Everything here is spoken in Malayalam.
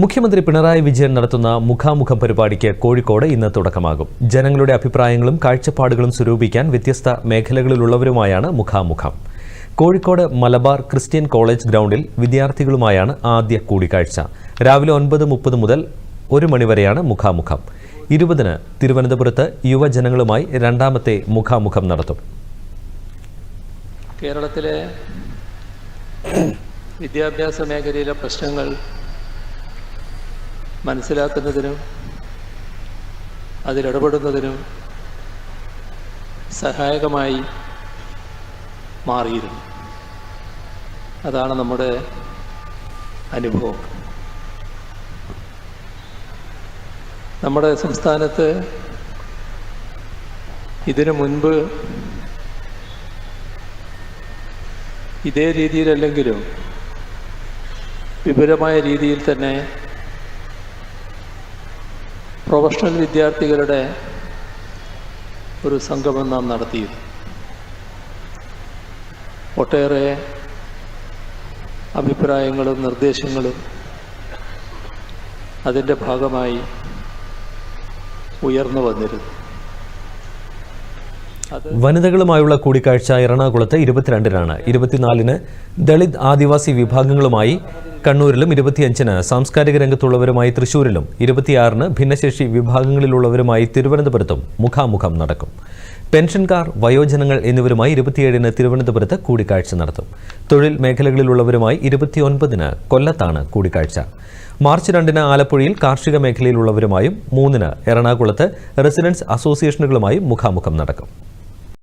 മുഖ്യമന്ത്രി പിണറായി വിജയൻ നടത്തുന്ന മുഖാമുഖം പരിപാടിക്ക് കോഴിക്കോട് ഇന്ന് തുടക്കമാകും. ജനങ്ങളുടെ അഭിപ്രായങ്ങളും കാഴ്ചപ്പാടുകളും സ്വരൂപിക്കാൻ വ്യത്യസ്ത മേഖലകളിലുള്ളവരുമായാണ് മുഖാമുഖം. കോഴിക്കോട് മലബാർ ക്രിസ്ത്യൻ കോളേജ് ഗ്രൗണ്ടിൽ വിദ്യാർത്ഥികളുമായാണ് ആദ്യ കൂടിക്കാഴ്ച. രാവിലെ 9:30 മുതൽ 1 മണിവരെയാണ് മുഖാമുഖം. 20-ന് തിരുവനന്തപുരത്ത് യുവജനങ്ങളുമായി രണ്ടാമത്തെ മുഖാമുഖം നടത്തും. കേരളത്തിലെ വിദ്യാഭ്യാസ മേഖലയിലെ പ്രശ്നങ്ങൾ മനസ്സിലാക്കുന്നതിനും അതിലിടപെടുന്നതിനും സഹായകമായി മാറിയിരുന്നു. അതാണ് നമ്മുടെ അനുഭവം. നമ്മുടെ സംസ്ഥാനത്ത് ഇതിനു മുൻപ് ഇതേ രീതിയിലല്ലെങ്കിലും വിപുലമായ രീതിയിൽ തന്നെ പ്രൊഫഷണൽ വിദ്യാർത്ഥികളുടെ ഒരു സംഗമം നാം നടത്തിയിരുന്നു. ഒട്ടേറെ അഭിപ്രായങ്ങളും നിർദ്ദേശങ്ങളും അതിൻ്റെ ഭാഗമായി ഉയർന്നു വന്നിരുന്നു. വനിതകളുമായുള്ള കൂടിക്കാഴ്ച എറണാകുളത്ത് 22-നാണ്. 24-ന് ദളിത് ആദിവാസി വിഭാഗങ്ങളുമായി കണ്ണൂരിലും, 25-ന് സാംസ്കാരിക രംഗത്തുള്ളവരുമായി തൃശ്ശൂരിലും, 26-ന് ഭിന്നശേഷി വിഭാഗങ്ങളിലുള്ളവരുമായി തിരുവനന്തപുരത്തും മുഖാമുഖം നടക്കും. പെൻഷൻകാർ, വയോജനങ്ങൾ എന്നിവരുമായി 27-ന് തിരുവനന്തപുരത്ത് കൂടിക്കാഴ്ച നടത്തും. തൊഴിൽ മേഖലകളിലുള്ളവരുമായി 29-ന് കൊല്ലത്താണ് കൂടിക്കാഴ്ച. മാർച്ച് 2-ന് ആലപ്പുഴയിൽ കാർഷിക മേഖലയിലുള്ളവരുമായും 3-ന് എറണാകുളത്ത് റെസിഡൻസ് അസോസിയേഷനുകളുമായും മുഖാമുഖം നടക്കും.